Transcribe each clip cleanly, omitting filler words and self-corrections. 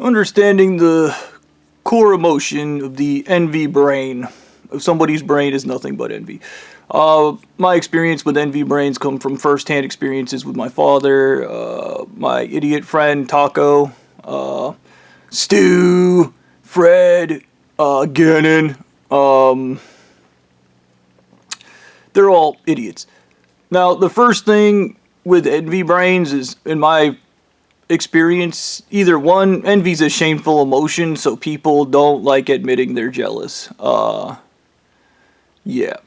Understanding the core emotion of the envy brain, of somebody's brain, is nothing but envy. My experience with envy brains come from first-hand experiences with my father, my idiot friend Taco, Stu, Fred, Gannon. They're all idiots. Now, the first thing with envy brains is, in my experience, either one, envy's a shameful emotion, so people don't like admitting they're jealous. Yeah.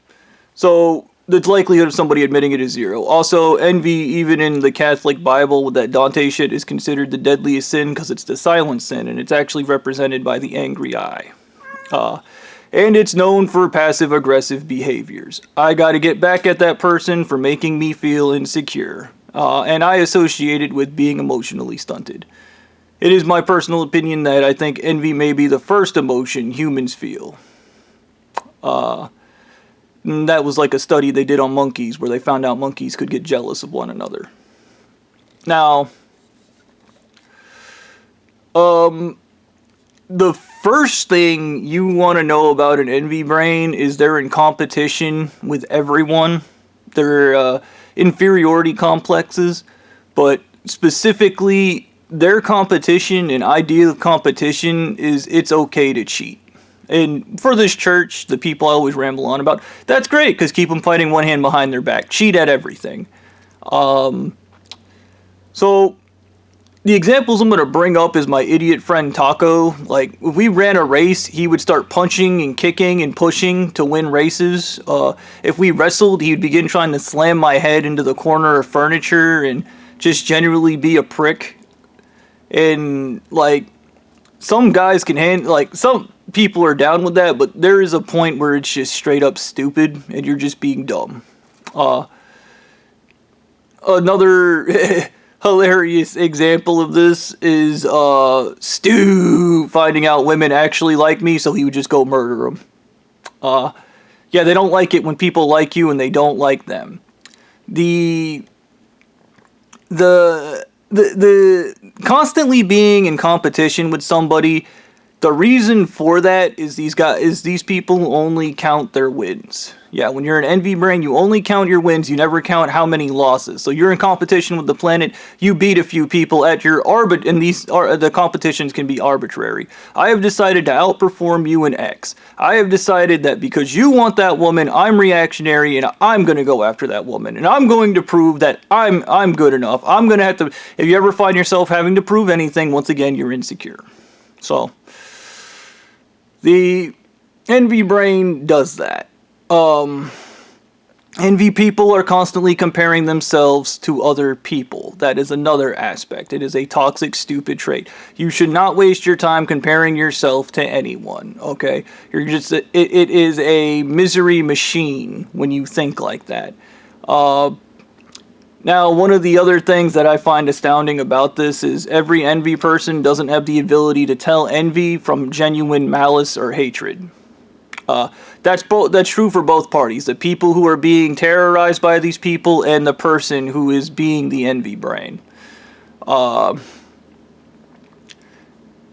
So, the likelihood of somebody admitting it is zero. Also, envy, even in the Catholic Bible with that Dante shit, is considered the deadliest sin because it's the silent sin, and it's actually represented by the angry eye. And it's known for passive-aggressive behaviors. I gotta get back at that person for making me feel insecure. And I associate it with being emotionally stunted. It is my personal opinion that I think envy may be the first emotion humans feel. That was like a study they did on monkeys where they found out monkeys could get jealous of one another. Now, the first thing you want to know about an envy brain is they're in competition with everyone. They're inferiority complexes, but specifically their competition and idea of competition is it's okay to cheat. And for this church, the people I always ramble on about, that's great because keep them fighting one hand behind their back. Cheat at everything. So the examples I'm going to bring up is my idiot friend Taco. Like, if we ran a race, he would start punching and kicking and pushing to win races. If we wrestled, he would begin trying to slam my head into the corner of furniture and just generally be a prick. And, like, some guys can handle, like, some people are down with that, but there is a point where it's just straight up stupid and you're just being dumb. Another hilarious example of this is Stu finding out women actually like me, so he would just go murder them. Yeah, they don't like it when people like you and they don't like them. The constantly being in competition with somebody, the reason for that is these people only count their wins. Yeah, when you're an envy brain, you only count your wins, you never count how many losses. So you're in competition with the planet, you beat a few people at your orbit, and the competitions can be arbitrary. I have decided to outperform you in X. I have decided that because you want that woman, I'm reactionary, and I'm gonna go after that woman. And I'm going to prove that I'm good enough. I'm gonna have to, if you ever find yourself having to prove anything, once again, you're insecure. So, the envy brain does that. Envy people are constantly comparing themselves to other people. That is another aspect. It is a toxic, stupid trait. You should not waste your time comparing yourself to anyone, okay? You're just, it is a misery machine when you think like that. Now, one of the other things that I find astounding about this is every envy person doesn't have the ability to tell envy from genuine malice or hatred. That's true for both parties. The people who are being terrorized by these people and the person who is being the envy brain.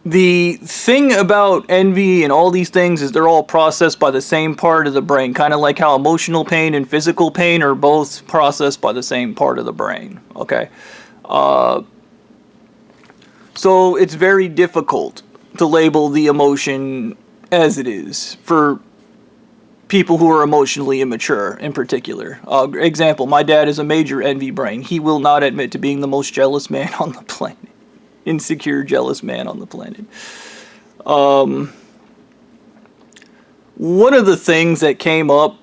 The thing about envy and all these things is they're all processed by the same part of the brain. Kind of like how emotional pain and physical pain are both processed by the same part of the brain. Okay? So it's very difficult to label the emotion as it is for people who are emotionally immature in particular. Example, my dad is a major envy brain. He will not admit to being the most jealous man on the planet. Insecure, jealous man on the planet. One of the things that came up,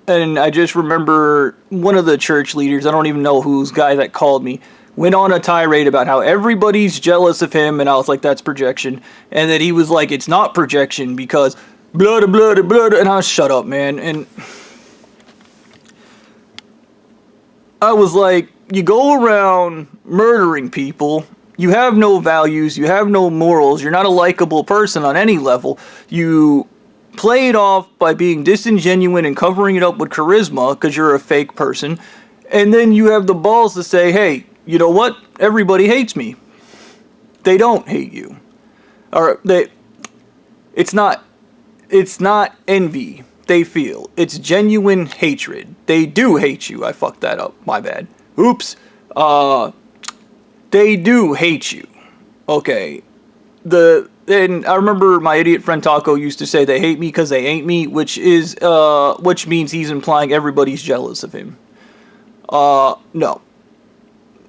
and I just remember one of the church leaders, I don't even know whose guy that called me, went on a tirade about how everybody's jealous of him, and I was like, that's projection. And then he was like, it's not projection because blah, blah, blah, blah, and I was, shut up, man. And I was like, you go around murdering people, you have no values, you have no morals, you're not a likable person on any level, you play it off by being disingenuous and covering it up with charisma because you're a fake person, and then you have the balls to say, hey, you know what? Everybody hates me. They don't hate you. or it's not envy they feel. It's genuine hatred. They do hate you. I fucked that up. My bad. Oops. They do hate you. Okay. And I remember my idiot friend Taco used to say they hate me because they ain't me, which means he's implying everybody's jealous of him. No.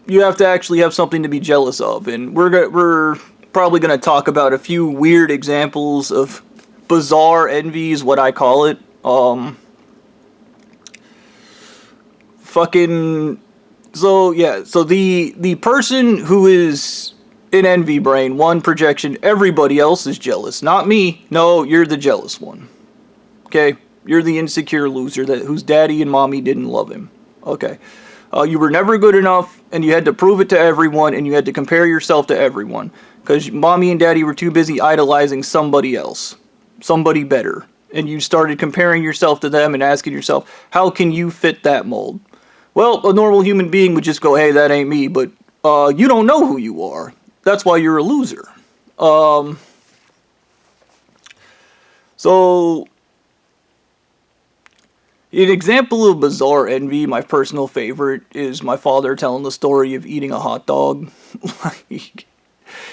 You have to actually have something to be jealous of, and we're probably gonna talk about a few weird examples of bizarre envy, is what I call it. So the person who is in envy brain, one projection, everybody else is jealous. Not me. No, you're the jealous one. Okay? You're the insecure loser whose daddy and mommy didn't love him. Okay. You were never good enough, and you had to prove it to everyone, and you had to compare yourself to everyone. Because mommy and daddy were too busy idolizing somebody else. Somebody better. And you started comparing yourself to them and asking yourself, how can you fit that mold? Well, a normal human being would just go, hey, that ain't me, but you don't know who you are. That's why you're a loser. So, an example of bizarre envy, my personal favorite, is my father telling the story of eating a hot dog.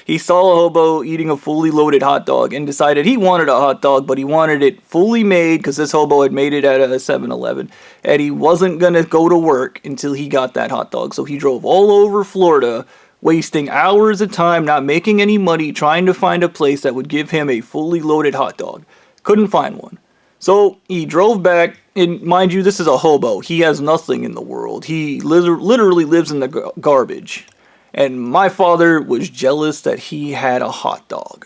He saw a hobo eating a fully loaded hot dog and decided he wanted a hot dog, but he wanted it fully made because this hobo had made it at a 7-Eleven, and he wasn't going to go to work until he got that hot dog. So he drove all over Florida, wasting hours of time, not making any money, trying to find a place that would give him a fully loaded hot dog. Couldn't find one. So he drove back, and mind you, this is a hobo. He has nothing in the world. He literally lives in the garbage. And my father was jealous that he had a hot dog.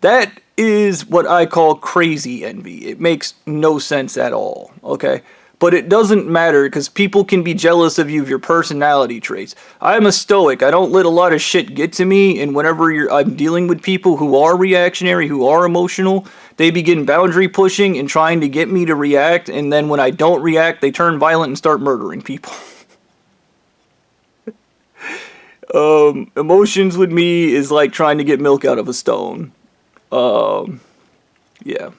That is what I call crazy envy. It makes no sense at all, okay? But it doesn't matter because people can be jealous of you of your personality traits. I'm a stoic. I don't let a lot of shit get to me, and whenever I'm dealing with people who are reactionary, who are emotional, they begin boundary pushing and trying to get me to react, and then when I don't react, they turn violent and start murdering people. Emotions with me is like trying to get milk out of a stone. Yeah.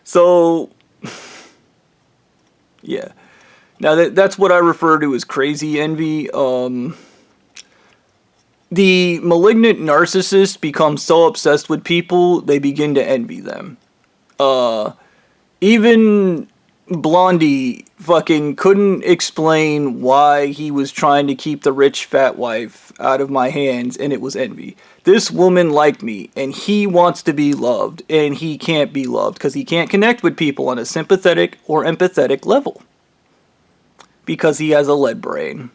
So, yeah. Now that's what I refer to as crazy envy. The malignant narcissist becomes so obsessed with people, they begin to envy them. Even Blondie fucking couldn't explain why he was trying to keep the rich fat wife out of my hands, and it was envy. This woman liked me, and he wants to be loved, and he can't be loved because he can't connect with people on a sympathetic or empathetic level because he has a lead brain.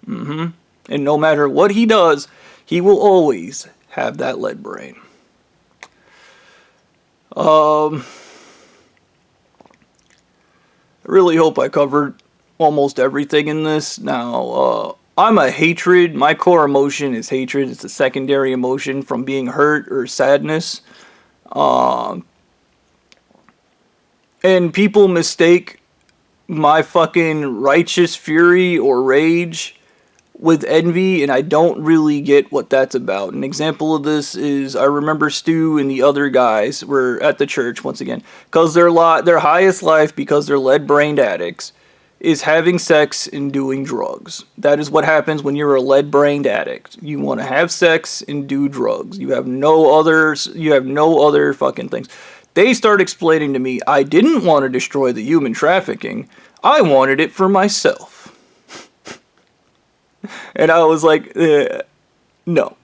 And no matter what he does, he will always have that lead brain. I really hope I covered almost everything in this. Now, I'm a hatred. My core emotion is hatred. It's a secondary emotion from being hurt or sadness. And people mistake my fucking righteous fury or rage with envy, and I don't really get what that's about. An example of this is I remember Stu and the other guys were at the church once again, because their highest life, because they're lead-brained addicts, is having sex and doing drugs. That is what happens when you're a lead-brained addict. You want to have sex and do drugs. You have no other fucking things. They start explaining to me, I didn't want to destroy the human trafficking. I wanted it for myself. And I was like, no.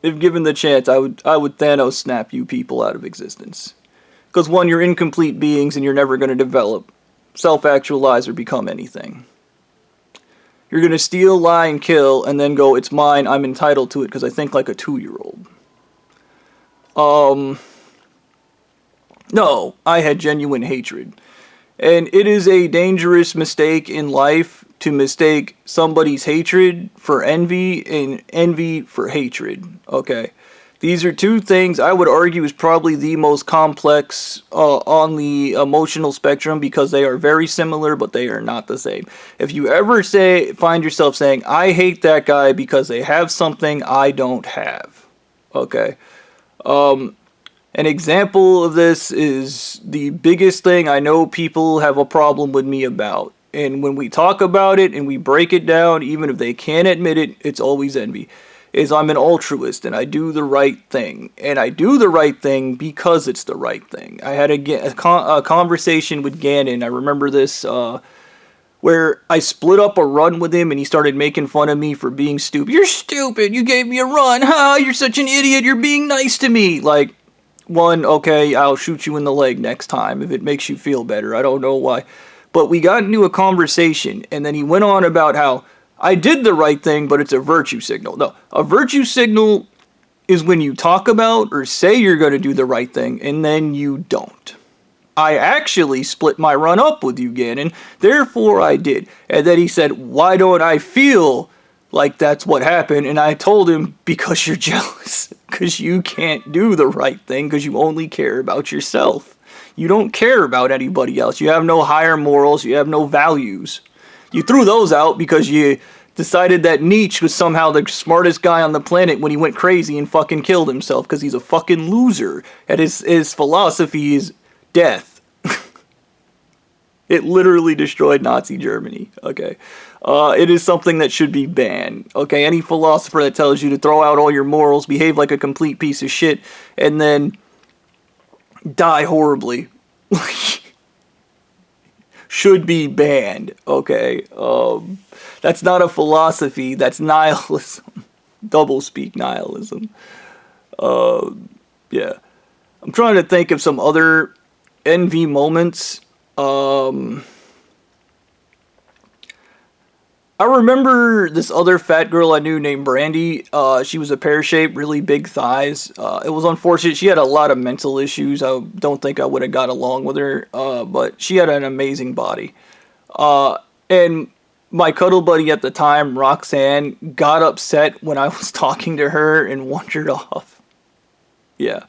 If given the chance, I would Thanos snap you people out of existence. Because one, you're incomplete beings and you're never going to develop, self-actualize, or become anything. You're going to steal, lie, and kill, and then go, it's mine, I'm entitled to it because I think like a 2-year-old. No, I had genuine hatred. And it is a dangerous mistake in life to mistake somebody's hatred for envy and envy for hatred. Okay. These are two things I would argue is probably the most complex on the emotional spectrum because they are very similar, but they are not the same. If you ever find yourself saying, I hate that guy because they have something I don't have. Okay. An example of this is the biggest thing I know people have a problem with me about. And when we talk about it and we break it down, even if they can't admit it, it's always envy. Is I'm an altruist and I do the right thing. And I do the right thing because it's the right thing. I had a conversation with Gannon. I remember this where I split up a run with him and he started making fun of me for being stupid. You're stupid. You gave me a run. Ha, you're such an idiot. You're being nice to me. Like, one, okay, I'll shoot you in the leg next time if it makes you feel better. I don't know why. But we got into a conversation and then he went on about how I did the right thing, but it's a virtue signal. No, a virtue signal is when you talk about or say you're going to do the right thing and then you don't. I actually split my run up with you, Gannon. Therefore, I did. And then he said, why don't I feel like that's what happened? And I told him, because you're jealous. Because you can't do the right thing because you only care about yourself. You don't care about anybody else. You have no higher morals. You have no values. You threw those out because you decided that Nietzsche was somehow the smartest guy on the planet when he went crazy and fucking killed himself because he's a fucking loser. And his philosophy is death. It literally destroyed Nazi Germany. Okay. It is something that should be banned. Okay. Any philosopher that tells you to throw out all your morals, behave like a complete piece of shit, and then die horribly should be banned. Okay. That's not a philosophy. That's nihilism. Doublespeak nihilism. Yeah. I'm trying to think of some other envy moments. I remember this other fat girl I knew named Brandy. She was a pear-shaped, really big thighs. It was unfortunate. She had a lot of mental issues. I don't think I would have got along with her, but she had an amazing body. And my cuddle buddy at the time, Roxanne, got upset when I was talking to her and wandered off. Yeah.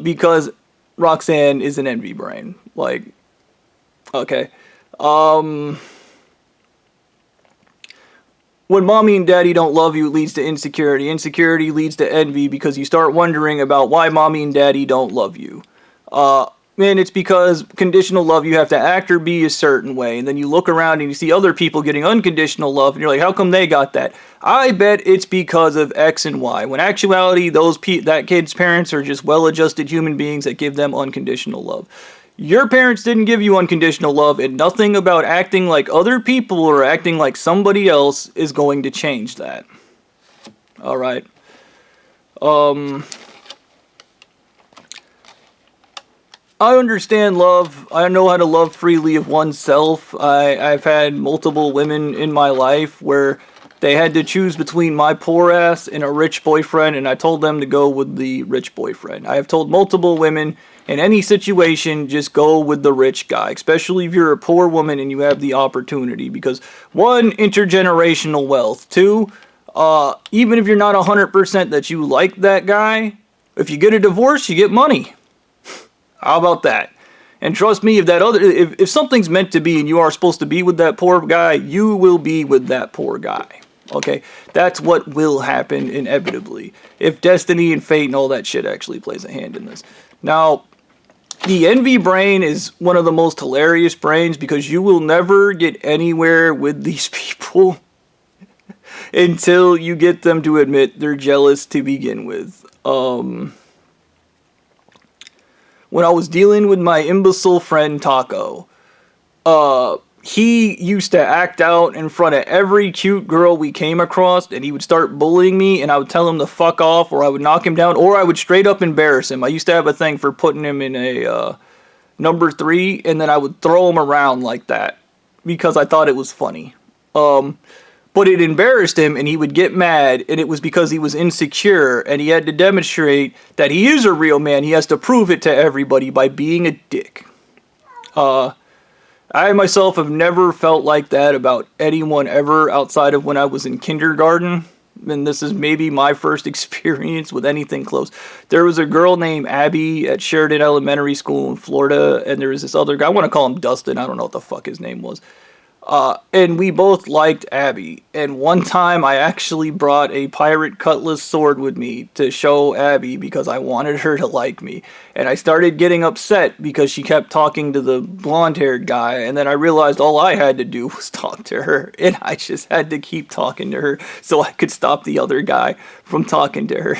Because Roxanne is an envy brain. Like, okay. When mommy and daddy don't love you, it leads to insecurity. Insecurity leads to envy because you start wondering about why mommy and daddy don't love you. And it's because conditional love, you have to act or be a certain way. And then you look around and you see other people getting unconditional love. And you're like, how come they got that? I bet it's because of X and Y. When actuality, that kid's parents are just well-adjusted human beings that give them unconditional love. Your parents didn't give you unconditional love, and nothing about acting like other people or acting like somebody else is going to change that. Alright. I understand love. I know how to love freely of oneself. I've had multiple women in my life where they had to choose between my poor ass and a rich boyfriend, and I told them to go with the rich boyfriend. I have told multiple women, in any situation, just go with the rich guy, especially if you're a poor woman and you have the opportunity, because one, intergenerational wealth. Two, even if you're not 100% that you like that guy, if you get a divorce, you get money. How about that? And trust me, if something's meant to be and you are supposed to be with that poor guy, you will be with that poor guy. Okay? That's what will happen inevitably. If destiny and fate and all that shit actually plays a hand in this. Now, the envy brain is one of the most hilarious brains because you will never get anywhere with these people until you get them to admit they're jealous to begin with. When I was dealing with my imbecile friend Taco, he used to act out in front of every cute girl we came across, and he would start bullying me, and I would tell him to fuck off, or I would knock him down, or I would straight up embarrass him. I used to have a thing for putting him in a number 3, and then I would throw him around like that, because I thought it was funny. But it embarrassed him, and he would get mad, and it was because he was insecure, and he had to demonstrate that he is a real man. He has to prove it to everybody by being a dick. I myself have never felt like that about anyone ever outside of when I was in kindergarten. and this is maybe my first experience with anything close. There was a girl named Abby at Sheridan Elementary School in Florida, and there was this other guy. I want to call him Dustin. I don't know what the fuck his name was. And we both liked Abby. And one time I actually brought a pirate cutlass sword with me to show Abby because I wanted her to like me. And I started getting upset because she kept talking to the blonde-haired guy. And then I realized all I had to do was talk to her. And I just had to keep talking to her so I could stop the other guy from talking to her.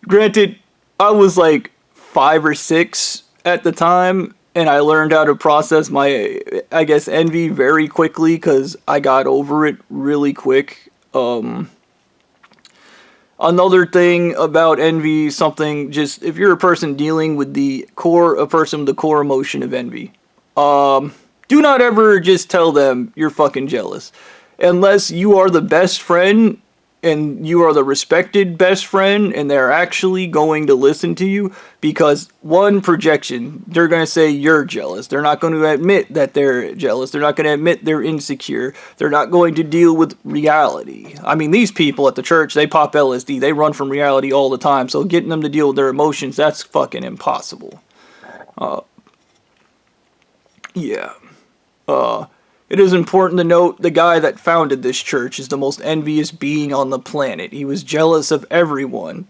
Granted, I was like 5 or 6 at the time. And I learned how to process my, I guess, envy very quickly because I got over it really quick. Another thing about envy, something just, if you're a person dealing with the core emotion of envy, do not ever just tell them you're fucking jealous. Unless you are the best friend and you are the respected best friend and they're actually going to listen to you, because one, projection, they're going to say you're jealous. They're not going to admit that they're jealous. They're not going to admit they're insecure. They're not going to deal with reality. I mean, these people at the church, they pop LSD. They run from reality all the time. So getting them to deal with their emotions, that's fucking impossible. Yeah. It is important to note the guy that founded this church is the most envious being on the planet. He was jealous of everyone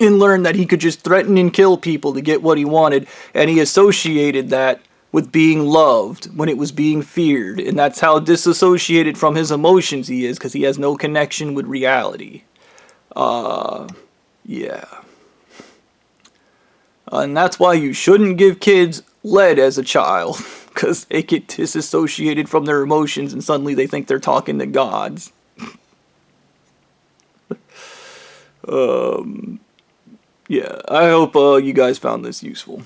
and learned that he could just threaten and kill people to get what he wanted, and he associated that with being loved when it was being feared, and that's how disassociated from his emotions he is, because he has no connection with reality. Yeah. And that's why you shouldn't give kids lead as a child. Because they get disassociated from their emotions and suddenly they think they're talking to gods. Yeah, I hope you guys found this useful.